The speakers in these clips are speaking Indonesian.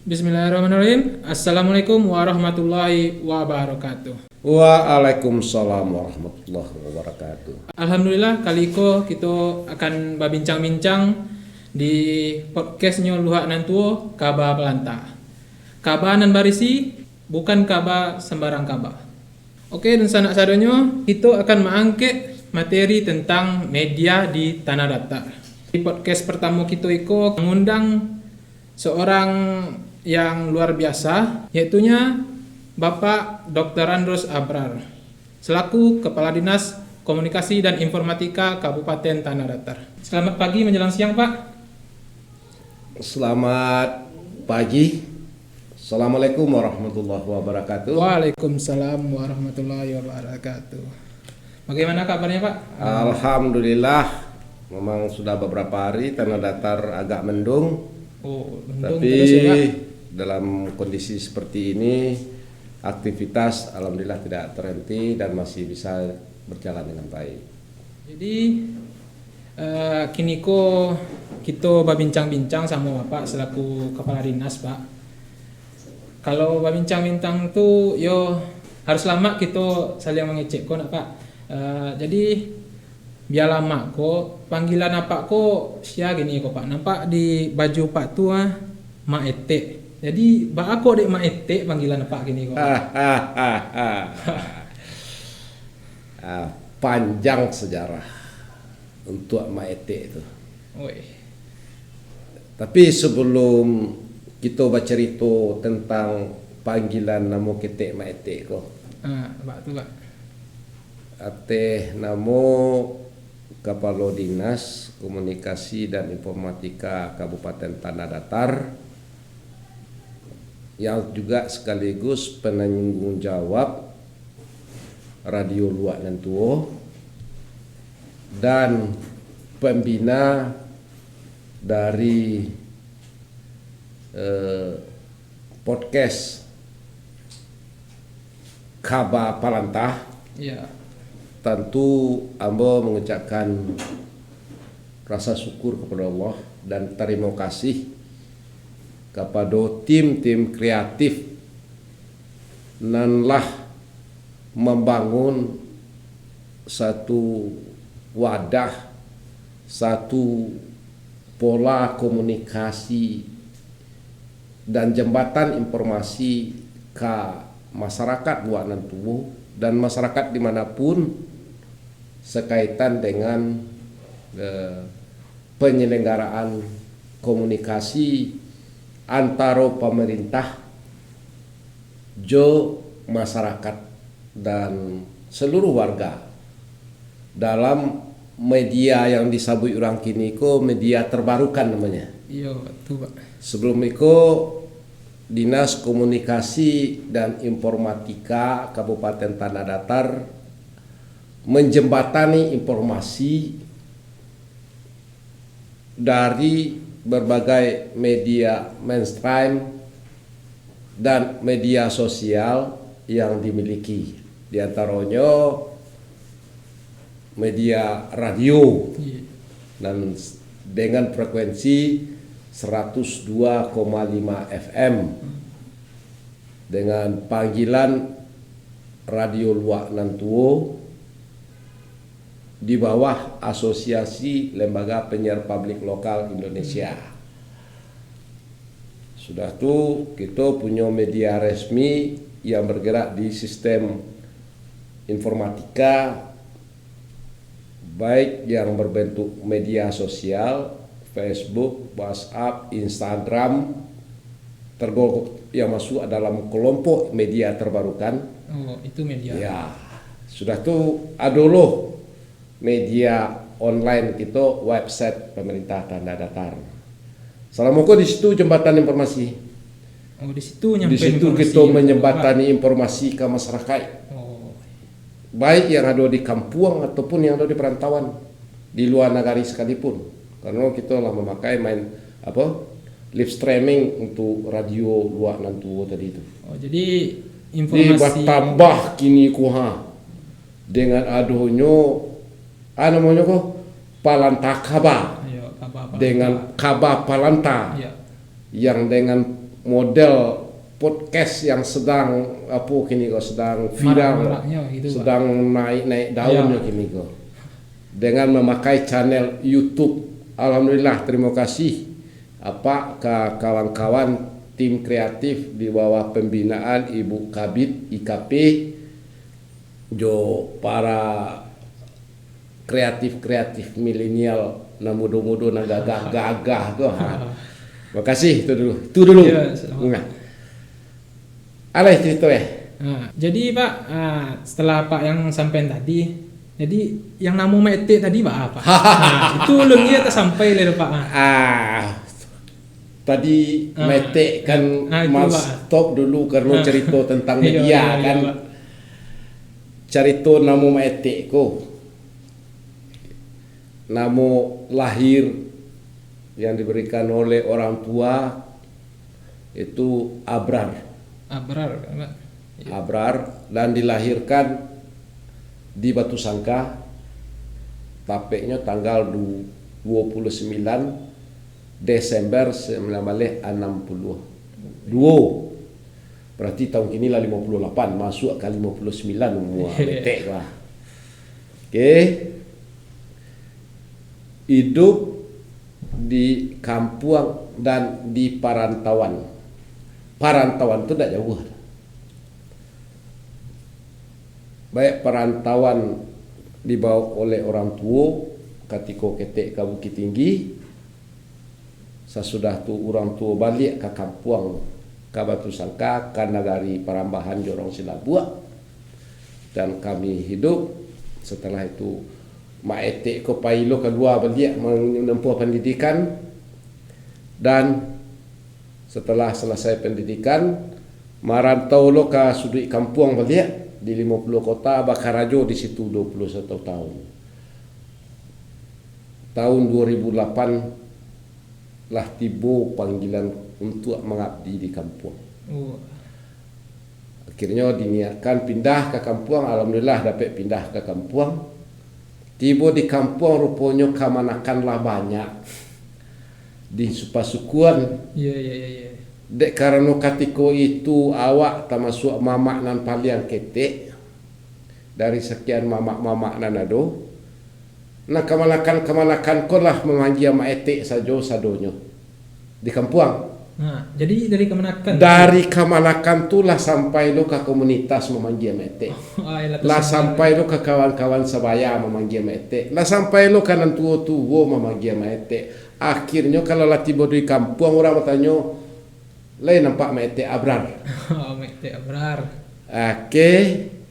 Bismillahirrahmanirrahim. Assalamualaikum warahmatullahi wabarakatuh. Waalaikumsalam warahmatullahi wabarakatuh. Alhamdulillah kali ini kita akan berbincang-bincang di podcastnya Luhak Nantuo Kaba Pelanta. Kaba nan barisi bukan kaba sembarang kaba. Oke, dan sanak sadonyo kita akan mengangkat materi tentang media di tanah datar. Di podcast pertama kita iko mengundang seorang yang luar biasa, yaitunya Bapak Dr. Andros Abrar, selaku Kepala Dinas Komunikasi dan Informatika Kabupaten Tanah Datar. Selamat pagi menjelang siang, Pak. Selamat pagi. Assalamualaikum warahmatullahi wabarakatuh. Waalaikumsalam warahmatullahi wabarakatuh. Bagaimana kabarnya, Pak? Alhamdulillah, memang sudah beberapa hari Tanah Datar agak mendung. Mendung Tapi terus ya, Pak? dalam kondisi seperti ini aktivitas alhamdulillah tidak terhenti dan masih bisa berjalan dengan baik. Jadi kini kita berbincang-bincang sama Bapak selaku Kepala Dinas, Pak. Kalau berbincang-bincang tuh harus lama kita saling mengecek Pak. Jadi biar lama kok panggilan apa kok sia gini kok Pak. Nampak di baju Pak tuh Ma Ete. Jadi Pak aku dek Ma Ete panggilan apa gini kok. Panjang sejarah untuk Ma Ete itu. Oi. Tapi sebelum kita bercerita tentang panggilan namo ketek Ma Ete kok. Pak tuh Pak. Ate namo Kepala Dinas Komunikasi dan Informatika Kabupaten Tanah Datar yang juga sekaligus penanggung jawab Radio Luhak Nantuo dan pembina dari podcast Kaba Pelanta. Iya. Tentu ambo mengucapkan rasa syukur kepada Allah dan terima kasih kepada tim-tim kreatif nanlah membangun satu wadah, satu pola komunikasi dan jembatan informasi ke masyarakat Luhak Nantuo dan masyarakat dimanapun sekaitan dengan penyelenggaraan komunikasi antara pemerintah, masyarakat dan seluruh warga dalam media yang disebut orang kini media terbarukan namanya. Iya, tuh Pak. Sebelum itu Dinas Komunikasi dan Informatika Kabupaten Tanah Datar menjembatani informasi dari berbagai media mainstream dan media sosial yang dimiliki. Di antaranya media radio dan dengan frekuensi 102,5 FM dengan panggilan Radio Luhak Nantuo di bawah Asosiasi Lembaga Penyiar Publik Lokal Indonesia. Sudah tuh kita punya media resmi yang bergerak di sistem informatika, baik yang berbentuk media sosial, Facebook, WhatsApp, Instagram, tergolong yang masuk dalam kelompok media terbarukan. Oh, itu media. Ya, sudah tuh ada loh media online kita, website pemerintah Tanah Datar. Assalamualaikum, di situ jembatan informasi. Oh, di situ nyampe Di situ informasi kita menjembatani informasi ke masyarakat. Oh. Baik yang ada di kampung ataupun yang ada di perantauan, di luar negara sekalipun. Karena kita lah memakai live streaming untuk radio Luhak Nantuo tadi itu. Oh, jadi informasi Ditambah kini dengan adanya namanya Palanta Kaba Ayo, apa-apa. dengan Kaba Pelanta Iya. yang dengan model podcast yang sedang apa kini kok sedang viral, Marak-maraknya gitu, Pak. sedang naik daunnya kini kok, dengan memakai channel YouTube. Alhamdulillah, terima kasih apa ke kawan-kawan tim kreatif di bawah pembinaan Ibu Kabit IKP, jo para kreatif milenial na mudo-mudo na gagah-gagah ko ha. Makasih itu dulu. Itu dulu. Iya, selamat. Alay cerita Nah, jadi Pak, setelah Pak yang sampaikan tadi, jadi yang namu mete tadi Pak apa? Nah, itu lagi tak sampai lho Pak. Tadi mete kan itu, mas Pak. stop dulu karena cerita tentang Iya, media iya, kan. Pak. Cerita namu mete ko. Namu lahir yang diberikan oleh orang tua itu Abrar. Abrar kan Pak. Abrar, dan dilahirkan di Batu Sangka, tapeknya tanggal 29 Desember 1962. Berarti tahun ini lah 58, masuk ke 59 umur betek lah. Oke. Hidup di kampung dan di perantauan. Perantauan itu tidak jauh. Baik perantauan dibawa oleh orang tua ketika ketek ke Bukit Tinggi, sesudah tu orang tua balik ke kampung ke Batu Sangka ke Nagari Parambahan Jorong Silabua, dan kami hidup. Setelah itu mak etek ko pailo kedua balik menempuh pendidikan, dan setelah selesai pendidikan marantau lo ke sudut kampung balik di 50 kota, Bakarajo di situ 21 tahun. Tahun 2008 lah tiba panggilan untuk mengabdi di kampung. Akhirnya diniatkan pindah ke kampung. Alhamdulillah dapat pindah ke kampung. Tiba di kampung rupanya kamanakanlah banyak di supasukuan. Iya. Dek karena katiko itu awak termasuk mamak nan paling ketek dari sekian mamak-mamak nan ado. Nah kamalakan ko lah memanggil mak etek sajo sadonyo di kampung. Nah, jadi dari kemenakan. Dari kamalakan tu lah sampai lo ke komunitas memanggil mak etek. Lah sampai lo ke kawan-kawan sebaya memanggil mak etek. Lah sampai lo kanan tua-tua memanggil mak etek. Akhirnya kalau lah tiba di kampung orang bertanya, lain nampak mete Abrar. Mete Abrar. Oke,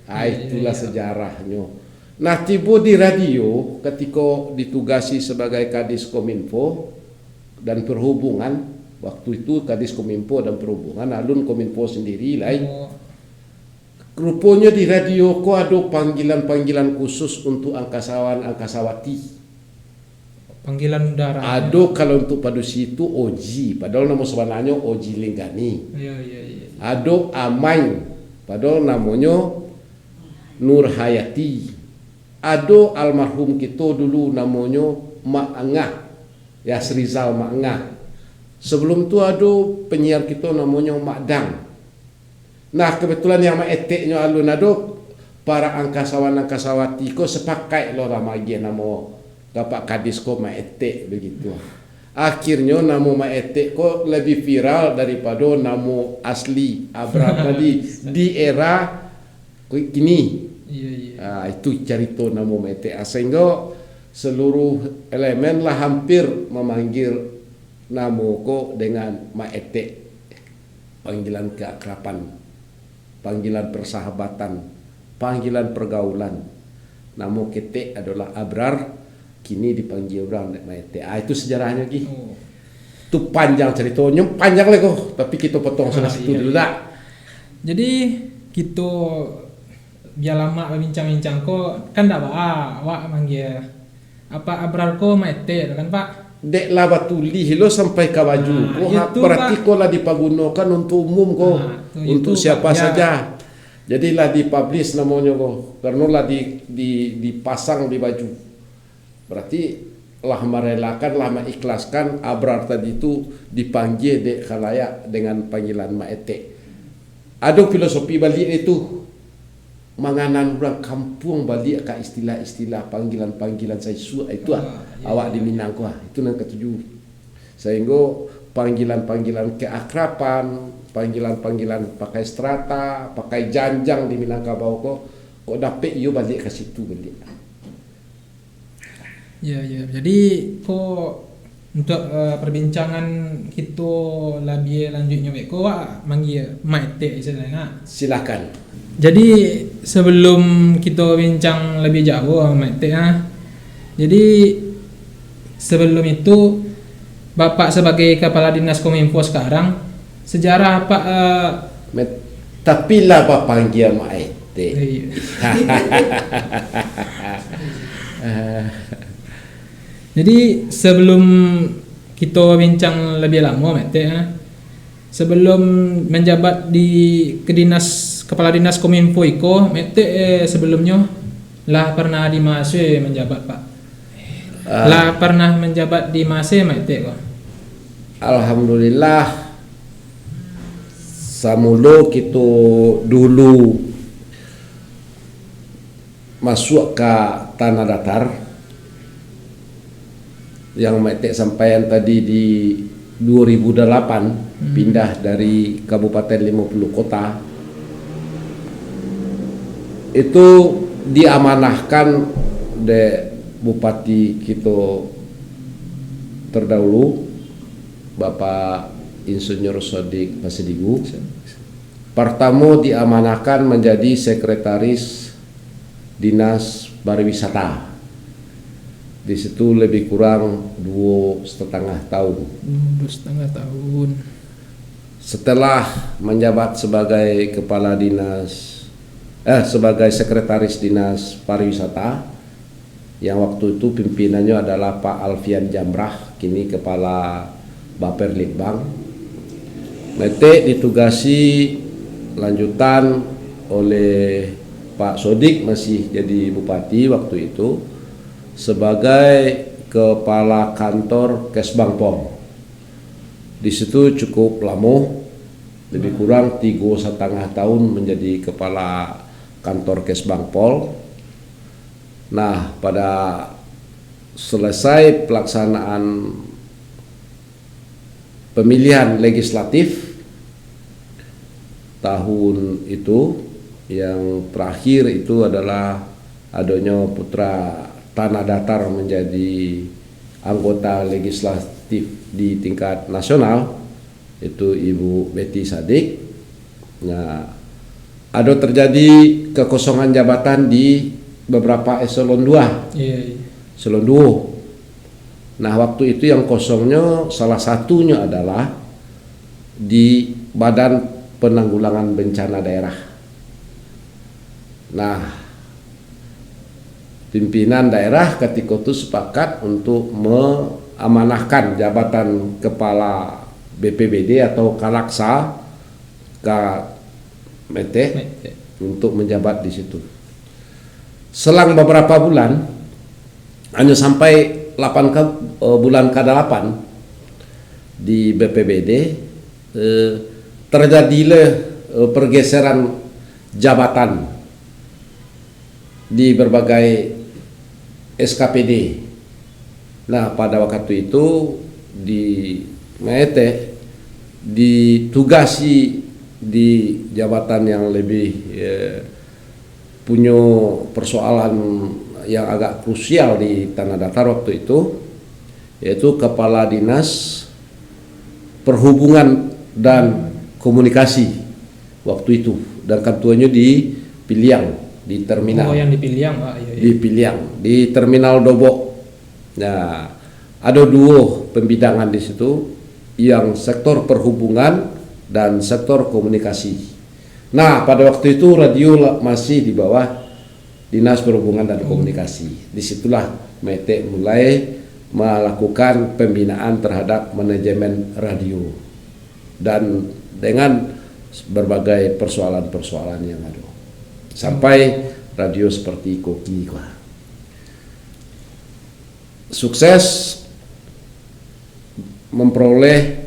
itulah sejarahnya. Nah, tiba di radio ketika ditugasi sebagai Kadis Kominfo dan Perhubungan. Waktu itu Kadis Kominfo dan Perhubungan, alun Kominfo sendiri lain. Rupanya di radio ko ada panggilan-panggilan khusus untuk angkasawan-angkasawati. Panggilan udara. Ada kalau untuk padusi itu Oji, padahal nama sebenarnya Oji Linggani. Iya. Ada Amai, padahal namanya Nur Hayati. Ada almarhum kita dulu namanya Mak Angah, Yasrizal Mak Angah. Sebelum tu ada penyiar kita namanya Mak Dang. Nah kebetulan yang Mak eteknya alun ada para angkasawan-angkasawati ko sepakai lo ramai nama dapat Kadis ko mak etek begitu. Akhirnya nama mak etek ko lebih viral daripada nama asli Abrar tadi di era kini. Iya. Itu cerita nama mak etek. Sehingga seluruh elemen lah hampir memanggil nama ko dengan mak etek. Panggilan keakraban, panggilan persahabatan, panggilan pergaulan. Nama ketek adalah Abrar. Kini dipanggil orang Maete. Itu sejarahnya Ki. Itu panjang ceritanya, panjang lagi kok. Tapi kita potong salah situ dulu dah. Jadi kita biar lama bincang-bincang kok kan dak awak manggil apa Abrar ko Maete kan Pak. Dek lah batuli lo sampai ke baju ko berarti ko lah dipagunakan untuk umum ko. Untuk siapa saja. Jadilah dipublish namanya ko. Karena lah dipasang di baju. Berarti lah merelakan, lah mengikhlaskan Abrar tadi itu dipanggil dek khalayak dengan panggilan Maete. Ada filosofi balik itu manganan orang kampung balik ke istilah-istilah panggilan-panggilan saya itu awak di Minang itu yang ketujuh. Sehingga panggilan-panggilan keakraban, panggilan-panggilan pakai strata, pakai janjang di Minangkabau kok dapat yo balik ke situ balik. Ya, jadi kok untuk perbincangan kita lebih lanjutnya kok manggil Maete istilahnya. Silakan. Jadi sebelum kita bincang lebih jauh Maete jadi sebelum itu Bapak sebagai Kepala Dinas Kominfo sekarang, sejarah apa? Tapi lah Bapak panggil Maete. Jadi sebelum kita bincang lebih lama Maete, sebelum menjabat di Kepala Dinas Kominfo iko, Maete sebelumnya lah pernah di Mase menjabat Pak. Lah pernah menjabat di Mase Maete kok. Alhamdulillah samulo kita dulu masuk ke tanah datar yang Maete sampaian tadi di 2008 pindah dari Kabupaten 50 kota itu diamanahkan de Bupati kita terdahulu Bapak Insinyur Sodik Pasedigu. Pertama diamanahkan menjadi Sekretaris Dinas Pariwisata. Di situ lebih kurang 2,5 tahun. 2,5 tahun. Setelah menjabat sebagai Kepala Dinas sebagai Sekretaris Dinas Pariwisata yang waktu itu pimpinannya adalah Pak Alfian Jamrah, kini Kepala Baperlitbang. Maete ditugasi lanjutan oleh Pak Sodik masih jadi Bupati waktu itu sebagai Kepala Kantor Kesbang POM. Di situ cukup lama, lebih kurang 3,5 tahun menjadi Kepala Kantor Kesbang POL. Nah, pada selesai pelaksanaan pemilihan legislatif tahun itu, yang terakhir itu adalah adanya putra tanah datar menjadi anggota legislatif di tingkat nasional, itu Ibu Betty Sadik. Nah, ada terjadi kekosongan jabatan di beberapa eselon 2. Eselon 2. Nah, waktu itu yang kosongnya salah satunya adalah di Badan Penanggulangan Bencana Daerah. Nah, pimpinan daerah ketika itu sepakat untuk mengamanahkan jabatan Kepala BPBD atau Kalaksa ke Maete untuk menjabat di situ. Selang beberapa bulan, hanya sampai bulan ke-8 di BPBD terjadilah pergeseran jabatan di berbagai SKPD. Nah, pada waktu itu di Maete ditugasi di jabatan yang lebih punya persoalan yang agak krusial di tanah datar waktu itu, yaitu Kepala Dinas Perhubungan dan Komunikasi waktu itu, dan ketuanya di Piliang, di terminal. Oh, yang di Piliang, Pak. Iya. Di Piliang, di Terminal Dobok. Nah, ada 2 pembidangan di situ, yang sektor perhubungan dan sektor komunikasi. Nah, pada waktu itu radio masih di bawah Dinas Perhubungan dan Komunikasi. Disitulah Maete mulai melakukan pembinaan terhadap manajemen radio dan dengan berbagai persoalan-persoalan yang ada. Sampai radio seperti Koki. sukses memperoleh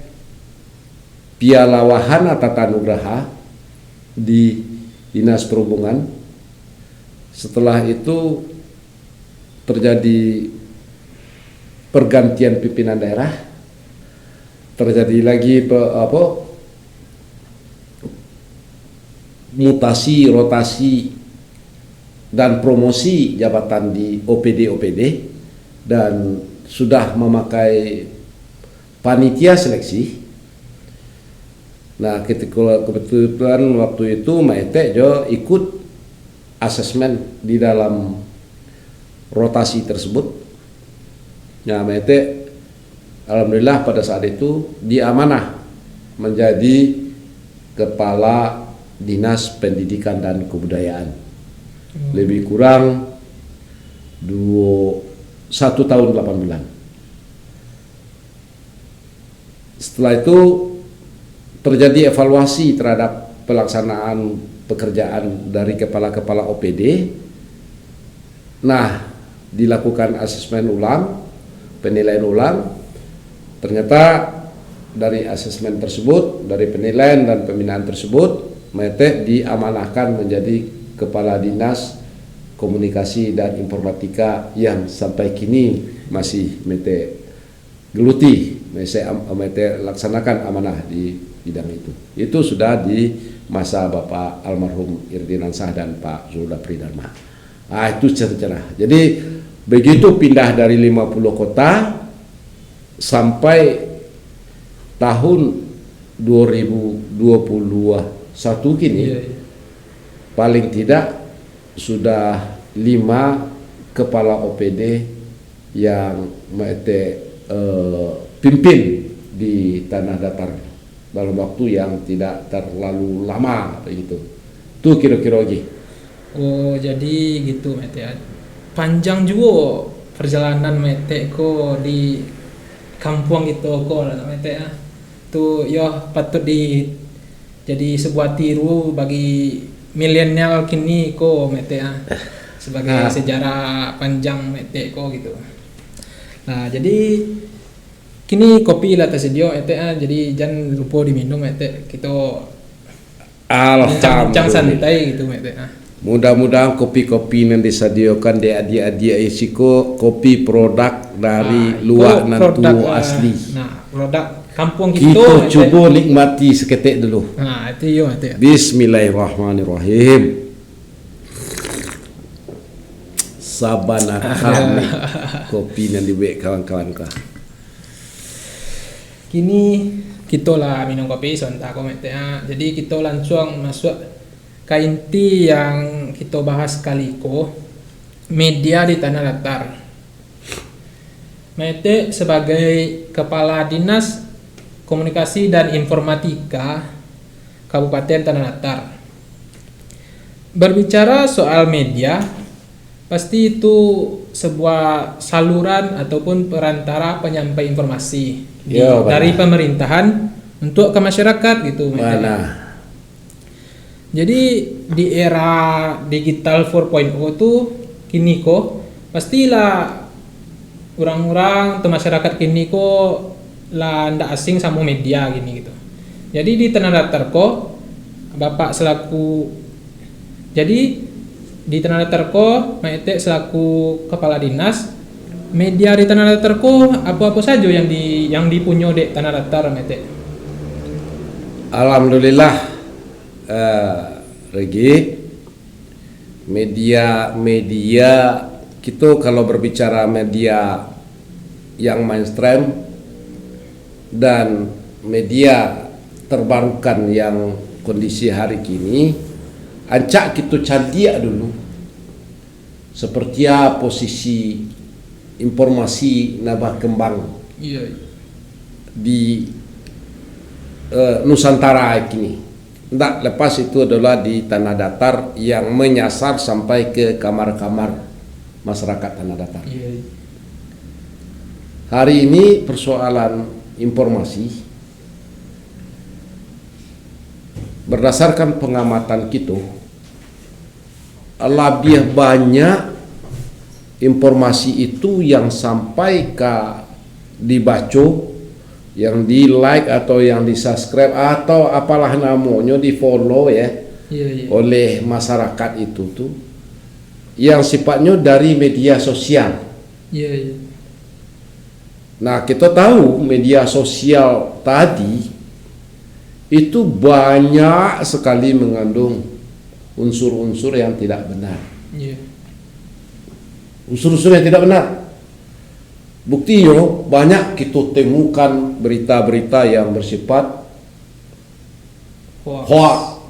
Piala Wahana Tata Nugraha di Dinas Perhubungan. Setelah itu terjadi pergantian pimpinan daerah, terjadi lagi mutasi, rotasi, dan promosi jabatan di OPD dan sudah memakai panitia seleksi. Nah, ketika kebetulan waktu itu Maete jo ikut asesmen di dalam rotasi tersebut. Nah, Maete alhamdulillah pada saat itu diamanah menjadi kepala Dinas Pendidikan dan Kebudayaan. Lebih kurang 1 tahun 8 bulan. Setelah itu terjadi evaluasi terhadap pelaksanaan pekerjaan dari kepala-kepala OPD. Nah, dilakukan asesmen ulang, penilaian ulang. Ternyata dari asesmen tersebut, dari penilaian dan pembinaan tersebut, Mete diamanahkan menjadi kepala dinas komunikasi dan informatika yang sampai kini masih Mete geluti, Mete laksanakan amanah di bidang itu. Itu sudah di masa Bapak almarhum Irdin Ansah dan Pak Zulda Pridharma. Ah, itu cerah. Jadi begitu pindah dari 50 kota sampai tahun 2021 kini, paling tidak sudah 5 kepala OPD yang Mete pimpin di Tanah Datar dalam waktu yang tidak terlalu lama begitu. Itu kira-kira lagi. Oh, jadi gitu Mete. Panjang juga perjalanan Mete ko di kampung gitu ko Mete. Tuh yo patut jadi sebuah tiru bagi milenial kini ko Mete sebagai sejarah panjang Mete ko gitu. Nah, jadi kini kopi lah tersedia jadi jangan lupa diminum kita bincang santai gitu mudah-mudahan kopi-kopi yang disediakan di adik-adik Isiko kopi produk dari luar Nantuo asli. Nah, produk kampung kita coba nikmati seketik dulu. Nah, itu yo Bismillahirrahmanirrahim. Sabana kami kopi yang dibuat kawan-kawan kah. Kini kita lah minum kopi sontak Mete. Jadi kita langsung masuk ke inti yang kita bahas kali ko, media di Tanah Datar. Mete sebagai Kepala Dinas Komunikasi dan Informatika Kabupaten Tanah Datar. Berbicara soal media, pasti itu sebuah saluran ataupun perantara penyampai informasi dari pemerintahan untuk ke masyarakat gitu. Jadi di era digital 4.0 tuh kini kok pastilah orang-orang atau masyarakat kini kok lah ndak asing sama media gini gitu. Jadi di Tanah Datar kok Bapak selaku di Tanah Datar ko Mete selaku kepala dinas media di Tanah Datar ko apa-apa saja yang dipunya di Tanah Datar Mete. Alhamdulillah Regi, media kita kalau berbicara media yang mainstream dan media terbarukan yang kondisi hari kini, ancak kita cantik dulu seperti posisi informasi nabah kembang di Nusantara kini. Tidak lepas itu adalah di Tanah Datar yang menyasar sampai ke kamar-kamar masyarakat Tanah Datar. Hari ini persoalan informasi berdasarkan pengamatan kita lebih banyak informasi itu yang sampai ke dibaca, yang di like atau yang di subscribe atau apalah namanya di follow ya oleh masyarakat itu tuh yang sifatnya dari media sosial. Nah, kita tahu media sosial tadi itu banyak sekali mengandung unsur-unsur yang tidak benar. Unsur-unsur yang tidak benar. Buktinya banyak kita temukan berita-berita yang bersifat hoax.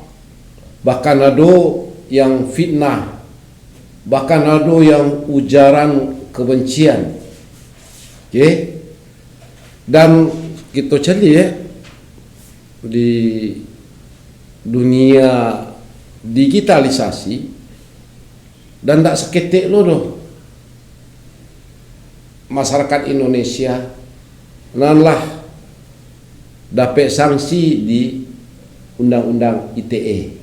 Bahkan ada yang fitnah. Bahkan ada yang ujaran kebencian. Okay? Dan kita cari ya, di dunia digitalisasi dan tak seketik lo doh masyarakat Indonesia nanlah dapat sanksi di Undang-Undang ITE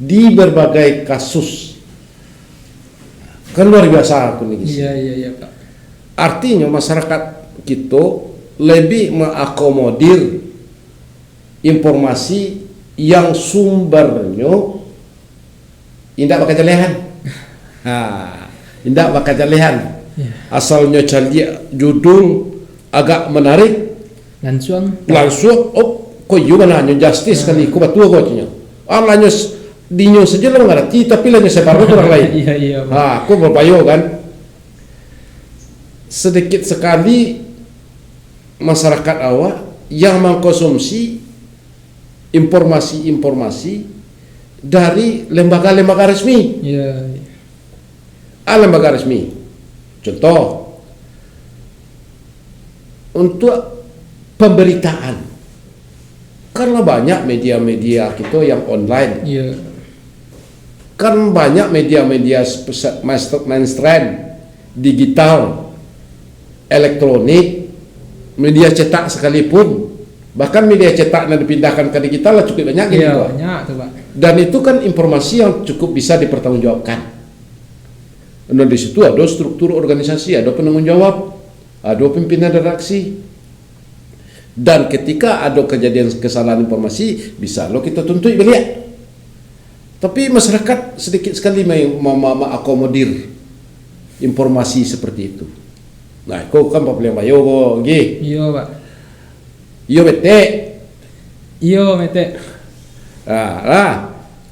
di berbagai kasus. Kan luar biasa aku nih. Iya Pak. Artinya masyarakat kita lebih mengakomodir informasi yang sumbernya tidak bakal jalehan. Tidak bakal jalehan. Asalnya cari judul agak menarik, langsung kok juga nanya justice kali ku batua kotnya. Alanya dinyo saja lah ngerti tapi lainnya separuh orang lain. Aku berpayo kan. Sedikit sekali masyarakat awak yang mengkonsumsi informasi-informasi dari lembaga-lembaga resmi. Lembaga resmi. Contoh untuk pemberitaan, karena banyak media-media kita yang online, kan banyak media-media mainstream, digital, elektronik, media cetak sekalipun, bahkan media cetak yang dipindahkan ke digital lah cukup banyak gitu. Banyak tuh Pak. Dan itu kan informasi yang cukup bisa dipertanggungjawabkan. Dan di situ ada struktur organisasi, ada penanggung jawab, ada pimpinan redaksi. Dan ketika ada kejadian kesalahan informasi, bisa lo kita tuntut beliau. Tapi masyarakat sedikit sekali mengakomodir informasi seperti itu. Nah, kau kan paling bayo kok, Iya Pak. Iya bete. Iya mete.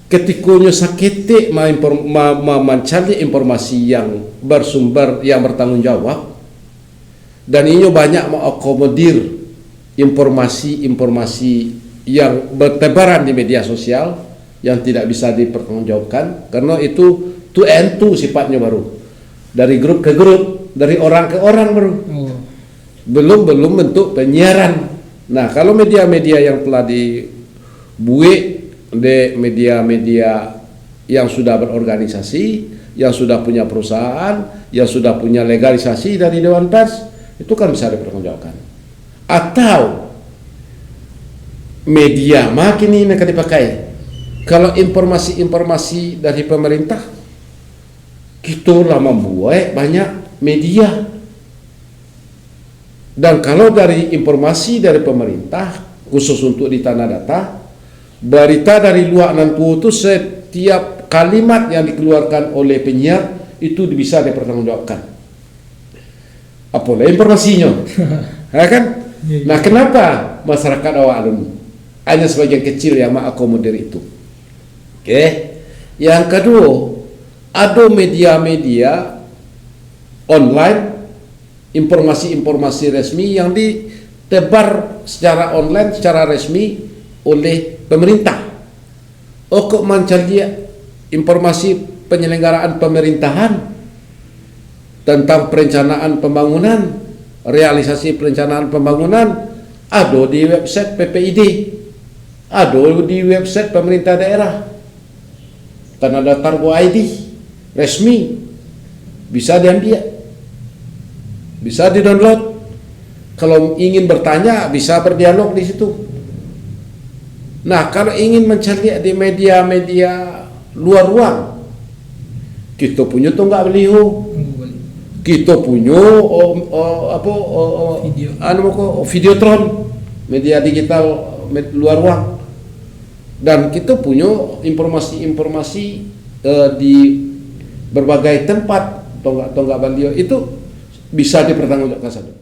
Ketikunya sakit mencari informasi yang bersumber, yang bertanggung jawab, dan ini banyak mengakomodir informasi-informasi yang bertebaran di media sosial yang tidak bisa dipertanggungjawabkan, karena itu to and to sifatnya baru, dari grup ke grup, dari orang ke orang baru, belum bentuk penyiaran. Nah, kalau media-media yang telah dibuat de media-media yang sudah berorganisasi, yang sudah punya perusahaan, yang sudah punya legalisasi dari Dewan Pers, itu kan bisa dipertanggungjawabkan. Atau media makin ini akan dipakai. Kalau informasi-informasi dari pemerintah, kita lah membuat banyak media. Dan kalau dari informasi dari pemerintah, khusus untuk di tanah data, berita dari luar nanti itu setiap kalimat yang dikeluarkan oleh penyiar itu bisa dipertanggungjawabkan. Apalagi informasinya, ya kan? Nah, kenapa masyarakat awak hanya sebagian kecil yang mengakomodir itu? Oke. Yang kedua, ada media-media online, informasi-informasi resmi yang ditebar secara online, secara resmi oleh pemerintah. Kok mencari informasi penyelenggaraan pemerintahan tentang perencanaan pembangunan, realisasi perencanaan pembangunan, ada di website PPID, ada di website pemerintah daerah, Tanah Datar ID resmi, bisa diambil, bisa di-download. Kalau ingin bertanya, bisa berdialog di situ. Nah, kalau ingin mencari di media-media luar ruang, kita punya tunggak beliau. kita punya Video. Videotron, media digital luar ruang, dan kita punya informasi-informasi di berbagai tempat tonggak Balio itu bisa dipertanggungjawabkan.